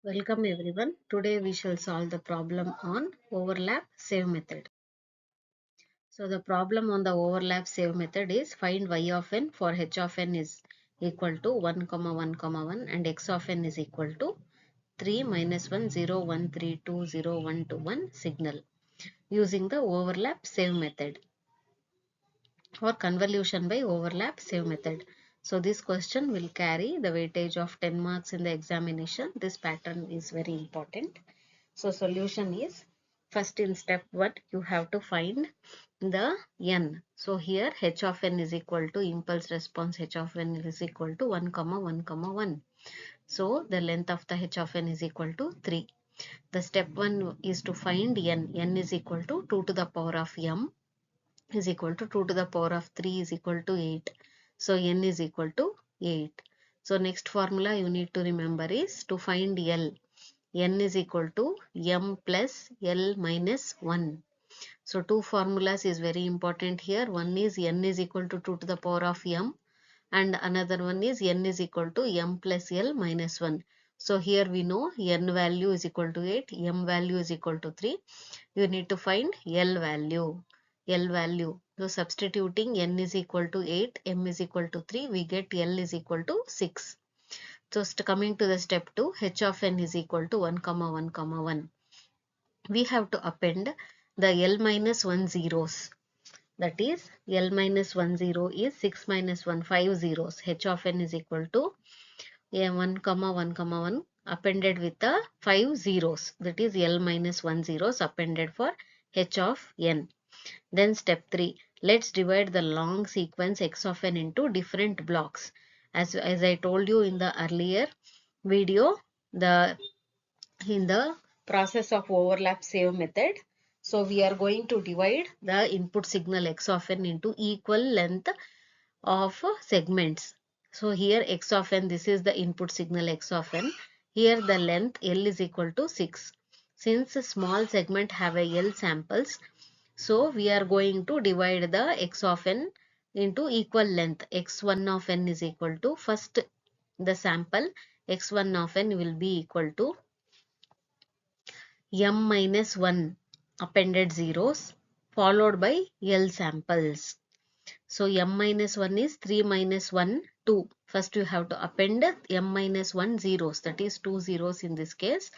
Welcome everyone. Today we shall solve the problem on overlap save method. So the problem on the overlap save method is find y of n for h of n is equal to 1, 1, 1 and x of n is equal to 3, minus 1, 0, 1, 3, 2, 0, 1 to 1 signal using the overlap save method or convolution by overlap save method. So this question will carry the weightage of 10 marks in the examination. This pattern is very important. So solution is, first in step 1 you have to find the n. So here h of n is equal to impulse response h of n is equal to 1, 1, 1. So the length of the h of n is equal to 3. The step 1 is to find n. N is equal to 2 to the power of m is equal to 2 to the power of 3 is equal to 8. So n is equal to 8. So next formula you need to remember is to find L. N is equal to m plus L minus 1. So two formulas is very important here. One is n is equal to 2 to the power of m and another one is n is equal to m plus L minus 1. So here we know n value is equal to 8, m value is equal to 3. You need to find L value. L value. So substituting n is equal to 8, m is equal to 3, we get L is equal to 6. So coming to the step 2, h of n is equal to 1, 1, 1. We have to append the L minus 1 zeros. That is L minus 1 0 is 6 minus 1 5 zeros. H of n is equal to 1, 1, appended with the 5 zeros. That is L minus 1 zeros appended for H of n. Then step 3. Let's divide the long sequence x of n into different blocks. As I told you in the earlier video, in the process of overlap save method, so we are going to divide the input signal x of n into equal length of segments. So here x of n, this is the input signal x of n. Here the length L is equal to 6. Since a small segment have a L samples, so we are going to divide the x of n into equal length. X1 of n is equal to, first the sample x1 of n will be equal to m minus 1 appended zeros followed by L samples. So m minus 1 is 3 minus 1 2. First you have to append m minus 1 zeros, that is 2 zeros in this case,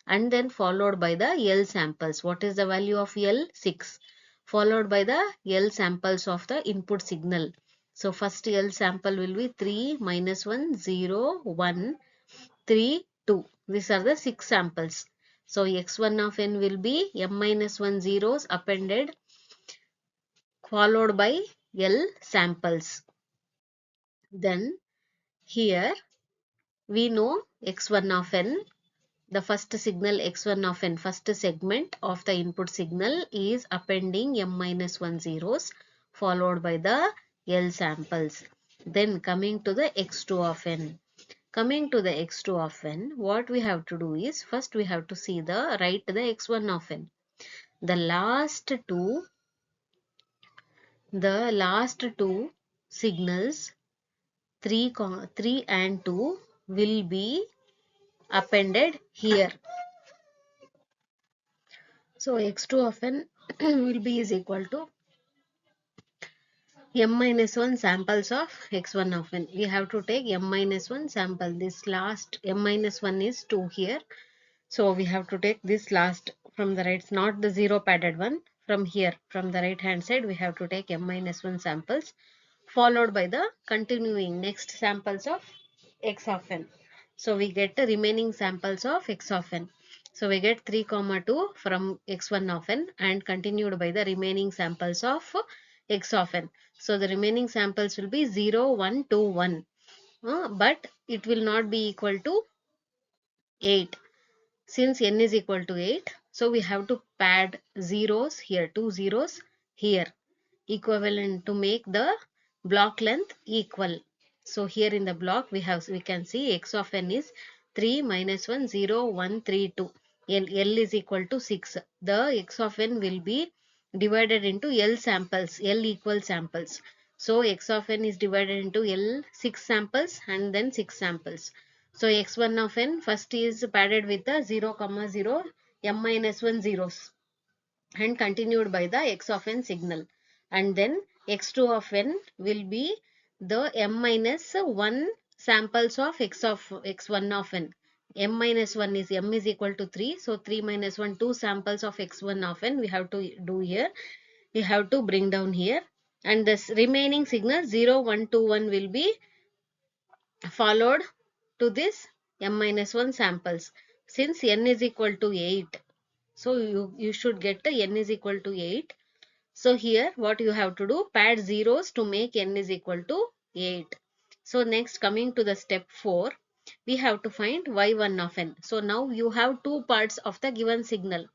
and then followed by the L samples. What is the value of L? 6. Followed by the L samples of the input signal. So first L sample will be 3 minus 1 0 1 3 2. These are the 6 samples. So x1 of n will be m minus 1 zeros appended followed by L samples. Then here we know x1 of n, the first signal x1 of n, first segment of the input signal is appending m minus 1 zeros followed by the L samples. Then coming to the x2 of n. Coming to the x2 of n, what we have to do is, first we have to see write the x1 of n. The last two signals 3 and 2 will be appended here. So x2 of n will be is equal to m minus 1 samples of x1 of n. We have to take m minus 1 sample. This last m minus 1 is 2 here. So we have to take this last from the right, not the zero padded one. From here, from the right hand side, we have to take m minus 1 samples followed by the continuing next samples of x of n. So we get the remaining samples of x of n. So we get 3, 2 from x1 of n and continued by the remaining samples of x of n. So the remaining samples will be 0, 1, 2, 1. But it will not be equal to 8. Since n is equal to 8, so we have to pad zeros here, 2 zeros here, equivalent to make the block length equal. So here in the block we can see x of n is 3 minus 1 0 1 3 2. L is equal to 6. The x of n will be divided into L samples, L equal samples. So x of n is divided into L 6 samples and then 6 samples. So x1 of n first is padded with the 0, 0, m minus 1 zeros and continued by the x of n signal, and then x2 of n will be the m minus 1 samples of x1 of n. M minus 1 is m is equal to 3, so 3 minus 1 2 samples of x1 of n we have to do here, we have to bring down here, and this remaining signal 0 1 2 1 will be followed to this m minus 1 samples. Since n is equal to 8, so you should get n is equal to 8. So here what you have to do, pad zeros to make n is equal to 8. So next, coming to the step 4, we have to find y1 of n. So now you have two parts of the given signal.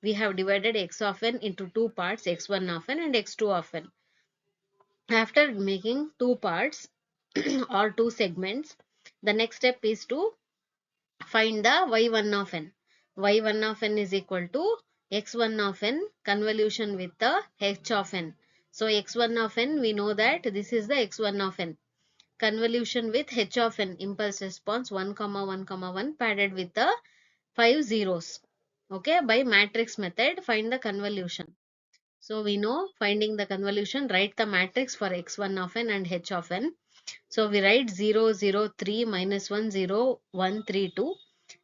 We have divided x of n into two parts, x1 of n and x2 of n. After making two parts or two segments, the next step is to find the y1 of n. y1 of n is equal to x1 of n convolution with the h of n. So x1 of n, we know that this is the x1 of n. Convolution with h of n, impulse response 1, 1, 1 padded with the 5 zeros. Okay, by matrix method find the convolution. So we know, finding the convolution, write the matrix for x1 of n and h of n. So we write 0, 0, 3, minus 1, 0, 1, 3, 2.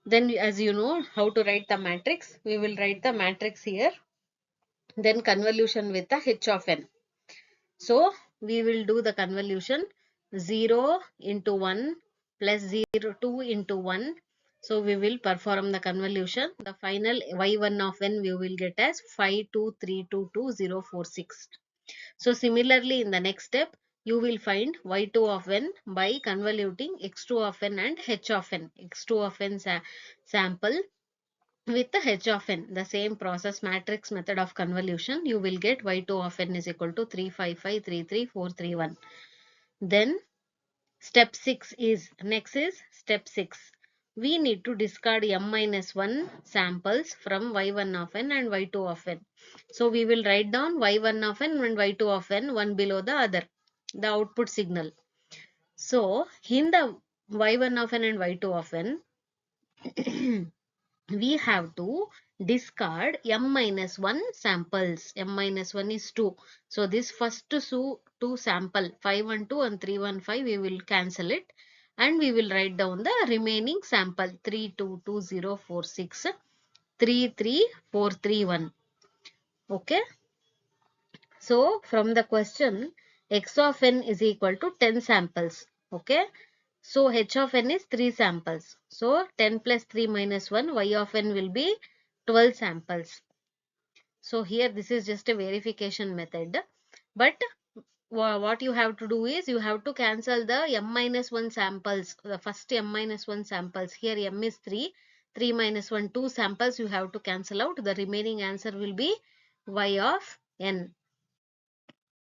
Then as you know how to write the matrix, we will write the matrix here. Then convolution with the h of n. So we will do the convolution 0 into 1 plus 0, 2 into 1. So we will perform the convolution. The final y1 of n we will get as 523222046. So similarly, in the next step, you will find y2 of n by convoluting x2 of n and h of n. x2 of n sample with the h of n. The same process, matrix method of convolution, you will get y2 of n is equal to 355333431. Then step 6 is, next is step 6. We need to discard m minus 1 samples from y1 of n and y2 of n. So we will write down y1 of n and y2 of n one below the other, the output signal. So in the y1 of n and y2 of n, we have to discard m minus 1 samples. M minus 1 is 2. So this first two sample 512 and 315 we will cancel it, and we will write down the remaining sample 322046 33431. Okay. So from the question, x of n is equal to 10 samples. Okay. So h of n is 3 samples. So 10 plus 3 minus 1, y of n will be 12 samples. So here this is just a verification method. But what you have to do is, you have to cancel the m minus 1 samples. The first m minus 1 samples. Here m is 3. 3 minus 1, 2 samples you have to cancel out. The remaining answer will be y of n.